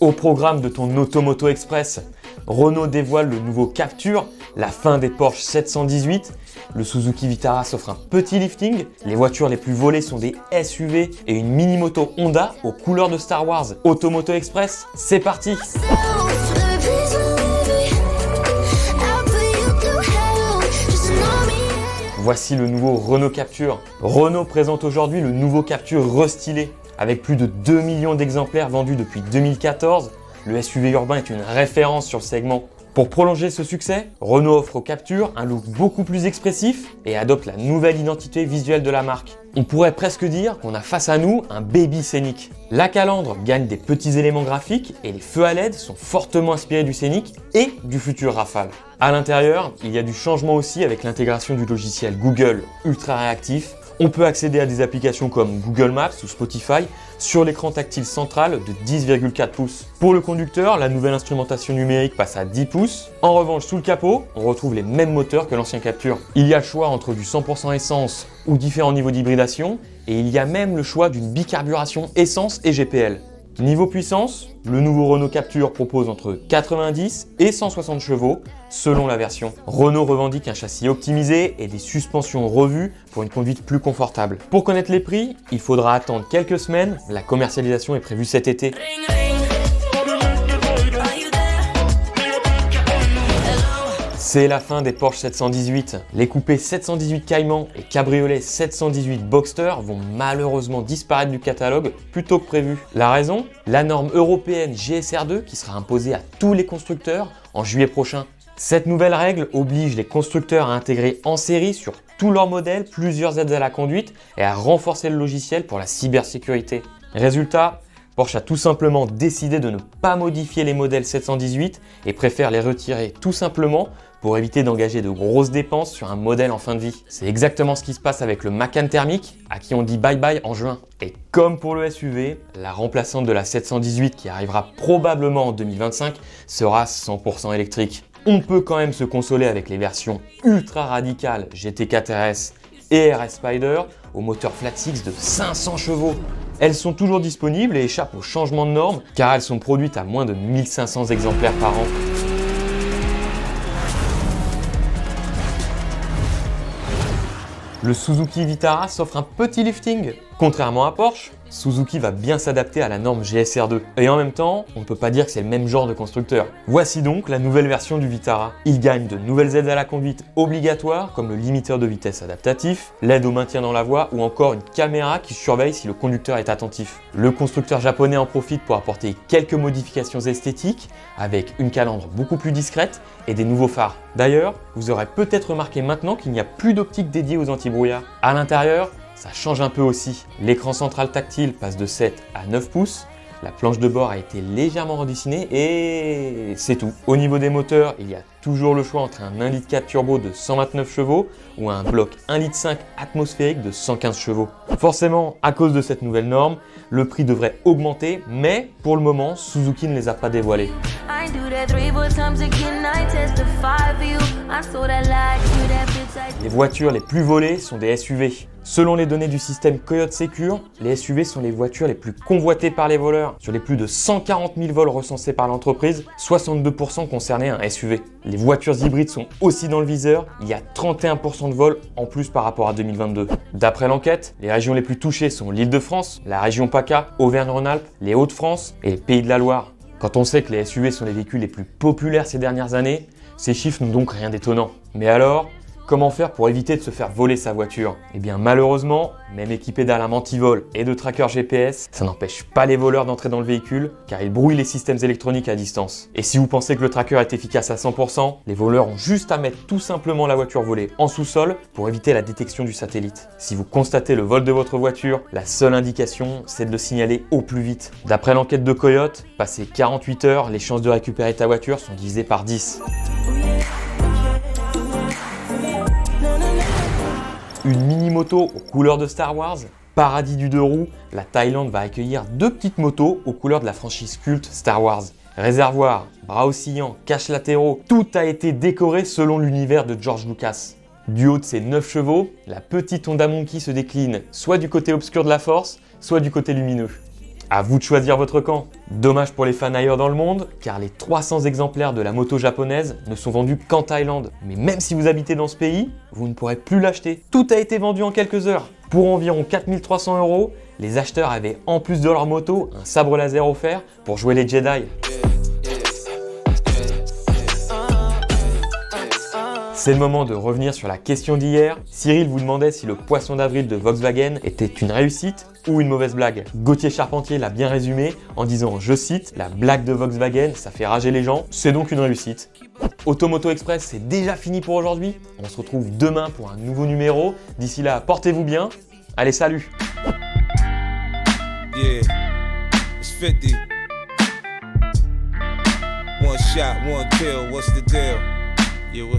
Au programme de ton Automoto Express, Renault dévoile le nouveau Captur, la fin des Porsche 718, le Suzuki Vitara s'offre un petit lifting, les voitures les plus volées sont des SUV et une mini-moto Honda aux couleurs de Star Wars. Automoto Express, c'est parti! Voici le nouveau Renault Captur. Renault présente aujourd'hui le nouveau Captur restylé. Avec plus de 2 millions d'exemplaires vendus depuis 2014, le SUV urbain est une référence sur le segment. Pour prolonger ce succès, Renault offre au Captur un look beaucoup plus expressif et adopte la nouvelle identité visuelle de la marque. On pourrait presque dire qu'on a face à nous un baby scénic. La calandre gagne des petits éléments graphiques et les feux à LED sont fortement inspirés du scénic et du futur Rafale. À l'intérieur, il y a du changement aussi avec l'intégration du logiciel Google ultra réactif. On peut accéder à des applications comme Google Maps ou Spotify sur l'écran tactile central de 10,4 pouces. Pour le conducteur, la nouvelle instrumentation numérique passe à 10 pouces. En revanche, sous le capot, on retrouve les mêmes moteurs que l'ancien Captur. Il y a le choix entre du 100% essence ou différents niveaux d'hybridation et il y a même le choix d'une bicarburation essence et GPL. Niveau puissance, le nouveau Renault Captur propose entre 90 et 160 chevaux selon la version. Renault revendique un châssis optimisé et des suspensions revues pour une conduite plus confortable. Pour connaître les prix, il faudra attendre quelques semaines, la commercialisation est prévue cet été. C'est la fin des Porsche 718. Les coupés 718 Cayman et cabriolets 718 Boxster vont malheureusement disparaître du catalogue plus tôt que prévu. La raison ? La norme européenne GSR2 qui sera imposée à tous les constructeurs en juillet prochain. Cette nouvelle règle oblige les constructeurs à intégrer en série sur tous leurs modèles plusieurs aides à la conduite et à renforcer le logiciel pour la cybersécurité. Résultat, Porsche a tout simplement décidé de ne pas modifier les modèles 718 et préfère les retirer tout simplement pour éviter d'engager de grosses dépenses sur un modèle en fin de vie. C'est exactement ce qui se passe avec le Macan thermique, à qui on dit bye bye en juin. Et comme pour le SUV, la remplaçante de la 718 qui arrivera probablement en 2025 sera 100% électrique. On peut quand même se consoler avec les versions ultra radicales GT4 RS et RS Spider au moteur flat six de 500 chevaux. Elles sont toujours disponibles et échappent au changement de normes car elles sont produites à moins de 1500 exemplaires par an. Le Suzuki Vitara s'offre un petit lifting. Contrairement à Porsche, Suzuki va bien s'adapter à la norme GSR2. Et en même temps, on ne peut pas dire que c'est le même genre de constructeur. Voici donc la nouvelle version du Vitara. Il gagne de nouvelles aides à la conduite obligatoires comme le limiteur de vitesse adaptatif, l'aide au maintien dans la voie ou encore une caméra qui surveille si le conducteur est attentif. Le constructeur japonais en profite pour apporter quelques modifications esthétiques avec une calandre beaucoup plus discrète et des nouveaux phares. D'ailleurs, vous aurez peut-être remarqué maintenant qu'il n'y a plus d'optique dédiée aux antibrouillards. À l'intérieur, ça change un peu aussi. L'écran central tactile passe de 7 à 9 pouces. La planche de bord a été légèrement redessinée et c'est tout. Au niveau des moteurs, il y a toujours le choix entre un 1,4 litre turbo de 129 chevaux ou un bloc 1,5 litre atmosphérique de 115 chevaux. Forcément, à cause de cette nouvelle norme, le prix devrait augmenter, mais pour le moment, Suzuki ne les a pas dévoilés. Les voitures les plus volées sont des SUV. Selon les données du système Coyote Secure, les SUV sont les voitures les plus convoitées par les voleurs. Sur les plus de 140 000 vols recensés par l'entreprise, 62% concernaient un SUV. Les voitures hybrides sont aussi dans le viseur, il y a 31% de vols en plus par rapport à 2022. D'après l'enquête, les régions les plus touchées sont l'Île-de-France, la région PACA, Auvergne-Rhône-Alpes, les Hauts-de-France et les Pays de la Loire. Quand on sait que les SUV sont les véhicules les plus populaires ces dernières années, ces chiffres n'ont donc rien d'étonnant. Mais alors, comment faire pour éviter de se faire voler sa voiture ? Eh bien malheureusement, même équipé d'alarmes anti-vol et de trackers GPS, ça n'empêche pas les voleurs d'entrer dans le véhicule car ils brouillent les systèmes électroniques à distance. Et si vous pensez que le tracker est efficace à 100%, les voleurs ont juste à mettre tout simplement la voiture volée en sous-sol pour éviter la détection du satellite. Si vous constatez le vol de votre voiture, la seule indication c'est de le signaler au plus vite. D'après l'enquête de Coyote, passé 48 heures, les chances de récupérer ta voiture sont divisées par 10. Une mini-moto aux couleurs de Star Wars, paradis du deux roues, la Thaïlande va accueillir deux petites motos aux couleurs de la franchise culte Star Wars. Réservoir, bras oscillants, caches latéraux, tout a été décoré selon l'univers de George Lucas. Du haut de ses 9 chevaux, la petite Honda Monkey se décline soit du côté obscur de la Force, soit du côté lumineux. À vous de choisir votre camp. Dommage pour les fans ailleurs dans le monde, car les 300 exemplaires de la moto japonaise ne sont vendus qu'en Thaïlande. Mais même si vous habitez dans ce pays, vous ne pourrez plus l'acheter. Tout a été vendu en quelques heures. Pour environ 4300 €, les acheteurs avaient en plus de leur moto un sabre laser offert pour jouer les Jedi. C'est le moment de revenir sur la question d'hier. Cyril vous demandait si le poisson d'avril de Volkswagen était une réussite ou une mauvaise blague. Gauthier Charpentier l'a bien résumé en disant, je cite, « La blague de Volkswagen, ça fait rager les gens, c'est donc une réussite ». Automoto Express, c'est déjà fini pour aujourd'hui. On se retrouve demain pour un nouveau numéro. D'ici là, portez-vous bien. Allez, salut! Yeah, it's 50. One shot, one kill, what's the deal? Yeah,